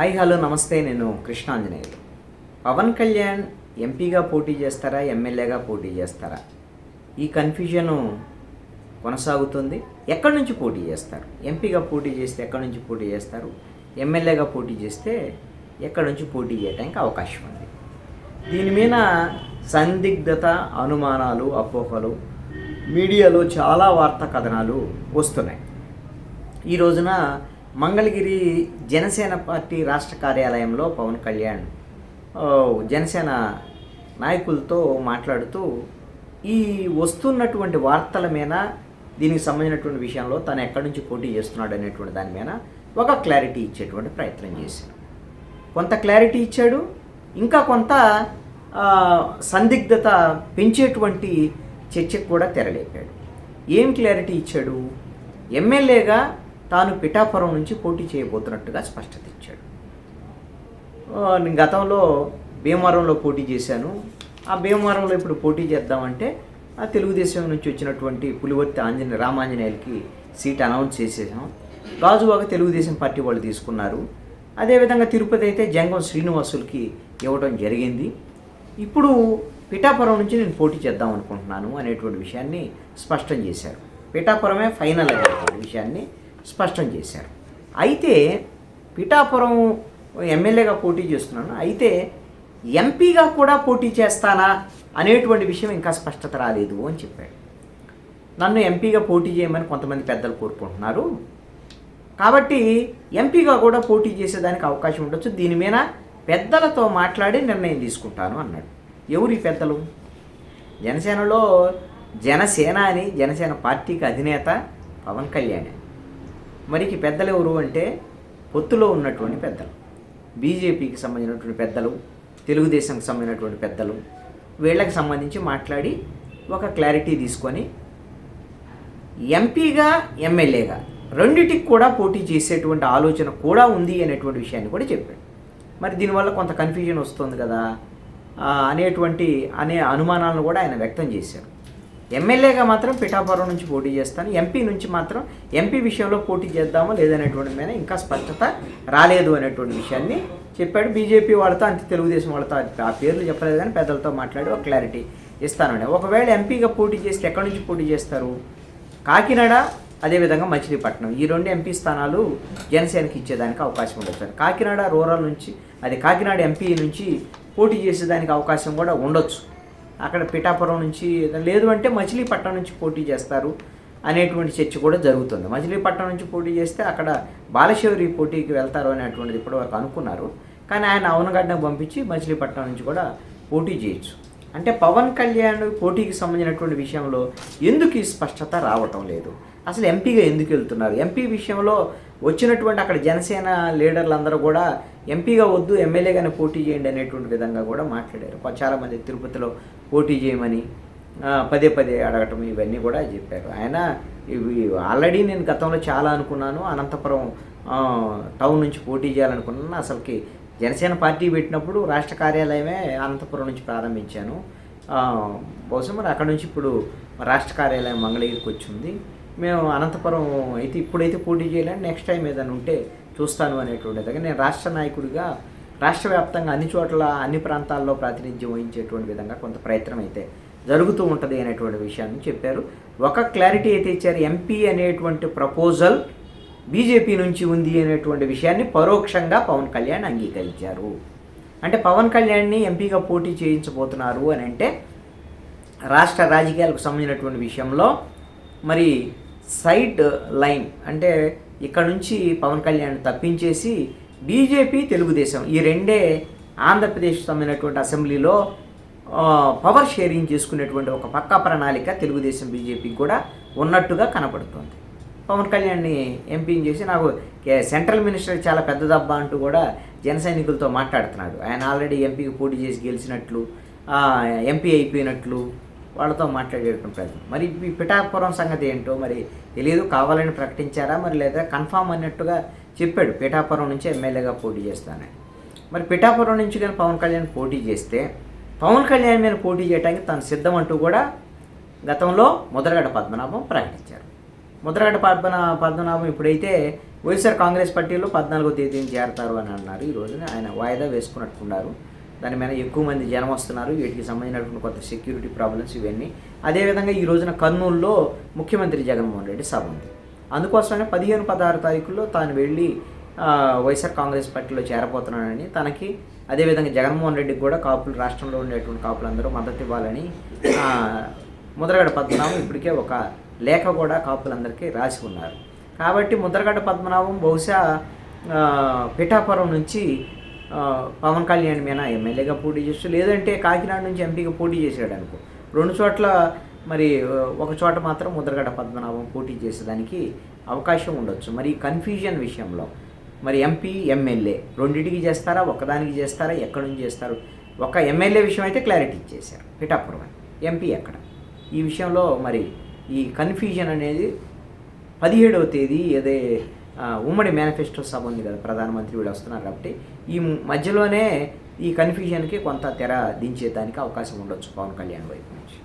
Hi hello నమస్తే. నేను కృష్ణాంజనేయులు. పవన్ కళ్యాణ్ ఎంపీగా పోటీ చేస్తారా, ఎమ్మెల్యేగా పోటీ చేస్తారా? ఈ కన్ఫ్యూజను కొనసాగుతుంది. ఎక్కడి నుంచి పోటీ చేస్తారు? ఎంపీగా పోటీ చేస్తే ఎక్కడి నుంచి పోటీ చేస్తారు? ఎమ్మెల్యేగా పోటీ చేస్తే ఎక్కడి నుంచి పోటీ చేయడానికి అవకాశం ఉంది? దీని మీద సందిగ్ధత, అనుమానాలు, అపోహలు మీడియాలో చాలా వార్తా కథనాలు వస్తున్నాయి. ఈ రోజున మంగళగిరి జనసేన పార్టీ రాష్ట్ర కార్యాలయంలో పవన్ కళ్యాణ్ జనసేన నాయకులతో మాట్లాడుతూ ఈ వస్తున్నటువంటి వార్తల మీద, దీనికి సంబంధించినటువంటి విషయంలో తను ఎక్కడి నుంచి పోటీ చేస్తున్నాడు అనేటువంటి దాని మీద ఒక క్లారిటీ ఇచ్చేటువంటి ప్రయత్నం చేశాడు. కొంత క్లారిటీ ఇచ్చాడు, ఇంకా కొంత సందిగ్ధత పెంచేటువంటి చర్చకు కూడా తెరలేపాడు. ఏం క్లారిటీ ఇచ్చాడు? ఎమ్మెల్యేగా తాను పిఠాపురం నుంచి పోటీ చేయబోతున్నట్టుగా స్పష్టత ఇచ్చాడు. నేను గతంలో భీమవరంలో పోటీ చేశాను, ఆ భీమవరంలో ఇప్పుడు పోటీ చేద్దామంటే ఆ తెలుగుదేశం నుంచి వచ్చినటువంటి పులివర్తి రామాంజనేయులకి సీట్ అనౌన్స్ చేసేసాం. గాజువాక తెలుగుదేశం పార్టీ వాళ్ళు తీసుకున్నారు. అదేవిధంగా తిరుపతి అయితే జంగం శ్రీనివాసులకి ఇవ్వడం జరిగింది. ఇప్పుడు పిఠాపురం నుంచి నేను పోటీ చేద్దాం అనుకుంటున్నాను అనేటువంటి విషయాన్ని స్పష్టం చేశారు. పిఠాపురమే ఫైనల్ అనేటువంటి విషయాన్ని స్పష్టం చేశారు. అయితే పిఠాపురం ఎమ్మెల్యేగా పోటీ చేస్తున్నాను, అయితే ఎంపీగా కూడా పోటీ చేస్తానా అనేటువంటి విషయం ఇంకా స్పష్టత రాలేదు అని చెప్పాడు. నన్ను ఎంపీగా పోటీ చేయమని కొంతమంది పెద్దలు కోరుకుంటున్నారు, కాబట్టి ఎంపీగా కూడా పోటీ చేసేదానికి అవకాశం ఉండొచ్చు, దీని మీద పెద్దలతో మాట్లాడి నిర్ణయం తీసుకుంటాను అన్నాడు. ఎవరు ఈ పెద్దలు? జనసేనలో జనసేన పార్టీకి అధినేత పవన్ కళ్యాణ్. మరికి పెద్దలు ఎవరు అంటే పొత్తులో ఉన్నటువంటి పెద్దలు, బీజేపీకి సంబంధించినటువంటి పెద్దలు, తెలుగుదేశంకి సంబంధించినటువంటి పెద్దలు, వీళ్ళకి సంబంధించి మాట్లాడి ఒక క్లారిటీ తీసుకొని ఎంపీగా ఎమ్మెల్యేగా రెండిటికి కూడా పోటీ చేసేటువంటి ఆలోచన కూడా ఉంది అనేటువంటి విషయాన్ని కూడా చెప్పాడు. మరి దీనివల్ల కొంత కన్ఫ్యూజన్ వస్తుంది కదా అనే అనుమానాలను కూడా ఆయన వ్యక్తం చేశారు. ఎమ్మెల్యేగా మాత్రం పిఠాపురం నుంచి పోటీ చేస్తాను, ఎంపీ నుంచి మాత్రం ఎంపీ విషయంలో పోటీ చేద్దామో లేదనేటువంటి మీద ఇంకా స్పష్టత రాలేదు అనేటువంటి విషయాన్ని చెప్పాడు. బీజేపీ వాళ్ళతో అంతే తెలుగుదేశం వాళ్ళతో ఆ పేర్లు చెప్పలేదు కానీ పెద్దలతో మాట్లాడి ఒక క్లారిటీ ఇస్తానండి. ఒకవేళ ఎంపీగా పోటీ చేస్తే ఎక్కడి నుంచి పోటీ చేస్తారు? కాకినాడ, అదేవిధంగా మచిలీపట్నం, ఈ రెండు ఎంపీ స్థానాలు జనసేనకి ఇచ్చేదానికి అవకాశం ఉండొచ్చు. కాకినాడ రూరల్ నుంచి, కాకినాడ ఎంపీ నుంచి పోటీ చేసేదానికి అవకాశం కూడా ఉండొచ్చు. అక్కడ పిఠాపురం నుంచి లేదు అంటే మచిలీపట్నం నుంచి పోటీ చేస్తారు అనేటువంటి చర్చ కూడా జరుగుతుంది. మచిలీపట్నం నుంచి పోటీ చేస్తే అక్కడ బాలశౌరి పోటీకి వెళ్తారు అనేటువంటిది ఇప్పటివరకు అనుకున్నారు, కానీ ఆయన అవనగడ్డకు పంపించి మచిలీపట్నం నుంచి కూడా పోటీ చేయొచ్చు. అంటే పవన్ కళ్యాణ్ పోటీకి సంబంధించినటువంటి విషయంలో ఎందుకు ఈ స్పష్టత రావటం లేదు? అసలు ఎంపీగా ఎందుకు వెళ్తున్నారు? ఎంపీ విషయంలో వచ్చినటువంటి అక్కడ జనసేన లీడర్లందరూ కూడా ఎంపీగా వద్దు, ఎమ్మెల్యేగానే పోటీ చేయండి అనేటువంటి విధంగా కూడా మాట్లాడారు. చాలామంది తిరుపతిలో పోటీ చేయమని పదే అడగటం ఇవన్నీ కూడా చెప్పారు. ఆయన ఇవి ఆల్రెడీ నేను గతంలో చాలా అనుకున్నాను, అనంతపురం టౌన్ నుంచి పోటీ చేయాలనుకున్నాను. అసలుకి జనసేన పార్టీ పెట్టినప్పుడు రాష్ట్ర కార్యాలయమే అనంతపురం నుంచి ప్రారంభించాను. బహుశా మరి అక్కడ నుంచి ఇప్పుడు రాష్ట్ర కార్యాలయం మంగళగిరికి వచ్చింది. మేము అనంతపురం అయితే ఇప్పుడైతే పోటీ చేయలేని, నెక్స్ట్ టైం ఏదైనా ఉంటే చూస్తాను అనేటువంటిది. నేను రాష్ట్ర నాయకుడిగా రాష్ట్ర వ్యాప్తంగా అన్ని చోట్ల అన్ని ప్రాంతాల్లో ప్రాతినిధ్యం వహించేటువంటి విధంగా కొంత ప్రయత్నం అయితే జరుగుతూ ఉంటుంది అనేటువంటి విషయాన్ని చెప్పారు. ఒక క్లారిటీ అయితే ఇచ్చారు, ఎంపీ అనేటువంటి ప్రపోజల్ బీజేపీ నుంచి ఉంది అనేటువంటి విషయాన్ని పరోక్షంగా పవన్ కళ్యాణ్ అంగీకరించారు. అంటే పవన్ కళ్యాణ్ని ఎంపీగా పోటీ చేయించబోతున్నారు అని అంటే రాష్ట్ర రాజకీయాలకు సంబంధించినటువంటి విషయంలో మరి సైడ్ లైన్, అంటే ఇక్కడ నుంచి పవన్ కళ్యాణ్ తప్పించేసి బీజేపీ, తెలుగుదేశం ఈ రెండే ఆంధ్రప్రదేశ్ సంబంధించినటువంటి అసెంబ్లీలో పవర్ షేరింగ్ చేసుకునేటువంటి ఒక పక్కా ప్రణాళిక తెలుగుదేశం, బీజేపీకి కూడా ఉన్నట్టుగా కనపడుతుంది. పవన్ కళ్యాణ్ని ఎంపీని చేసి నాకు సెంట్రల్ మినిస్టర్ చాలా పెద్దదబ్బా అంటూ కూడా జన సైనికులతో మాట్లాడుతున్నాడు. ఆయన ఆల్రెడీ ఎంపీకి పోటీ చేసి గెలిచినట్లు, ఎంపీ అయిపోయినట్లు వాళ్ళతో మాట్లాడేటువంటి ప్రయత్నం. మరి ఈ పిఠాపురం సంగతి ఏంటో మరి తెలియదు, కావాలని ప్రకటించారా మరి లేదా కన్ఫామ్ అన్నట్టుగా చెప్పాడు పిఠాపురం నుంచి ఎమ్మెల్యేగా పోటీ చేస్తానని. మరి పిఠాపురం నుంచి కానీ పవన్ కళ్యాణ్ పోటీ చేస్తే పవన్ కళ్యాణ్ మీద పోటీ చేయడానికి తాను సిద్ధం అంటూ కూడా గతంలో ముద్రగడ పద్మనాభం ప్రకటించారు. ముద్రగడ పద్మనాభం ఇప్పుడైతే వైఎస్ఆర్ కాంగ్రెస్ పార్టీలో 14వ తేదీని చేరతారు అని అన్నారు. ఈ రోజున ఆయన వాయిదా వేసుకున్నట్టున్నారు. దాని మీద ఎక్కువ మంది జనం వస్తున్నారు. వీటికి సంబంధించినటువంటి కొత్త సెక్యూరిటీ ప్రాబ్లమ్స్ ఇవన్నీ. అదేవిధంగా ఈ రోజున కర్నూలులో ముఖ్యమంత్రి జగన్మోహన్ రెడ్డి సభ ఉంది. అందుకోసమే 15, 16 తారీఖుల్లో తాను వెళ్ళి వైఎస్ఆర్ కాంగ్రెస్ పార్టీలో చేరబోతున్నానని, తనకి అదేవిధంగా జగన్మోహన్ రెడ్డికి కూడా కాపులు, రాష్ట్రంలో ఉండేటువంటి కాపులందరూ మద్దతు ఇవ్వాలని ముద్రగడ పద్మనాభం ఇప్పటికే ఒక లేఖ కూడా కాపులందరికీ రాసి ఉన్నారు. కాబట్టి ముద్రగడ పద్మనాభం బహుశా పిఠాపురం నుంచి పవన్ కళ్యాణ్ మీద ఎమ్మెల్యేగా పోటీ చేస్తూ, లేదంటే కాకినాడ నుంచి ఎంపీగా పోటీ చేశాడు అనుకో. 2 చోట్ల మరి ఒక చోట మాత్రం ముద్రగడ పద్మనాభం పోటీ చేసేదానికి అవకాశం ఉండొచ్చు. మరి కన్ఫ్యూజన్ విషయంలో మరి ఎంపీ, ఎమ్మెల్యే రెండింటికి చేస్తారా, ఒక్కదానికి చేస్తారా, ఎక్కడి నుంచి చేస్తారు? ఒక ఎమ్మెల్యే విషయం అయితే క్లారిటీ ఇచ్చేశారు, పిఠాపురం అని. ఎంపీ ఎక్కడ? ఈ విషయంలో మరి ఈ కన్ఫ్యూజన్ అనేది 17వ తేదీ ఏదే ఉమ్మడి మేనిఫెస్టో సభ ఉంది కదా, ప్రధానమంత్రి వీళ్ళు వస్తున్నారు కాబట్టి ఈ మధ్యలోనే ఈ కన్ఫ్యూజన్కి కొంత తెర దించేదానికి అవకాశం ఉండొచ్చు పవన్ కళ్యాణ్ వైపు నుంచి.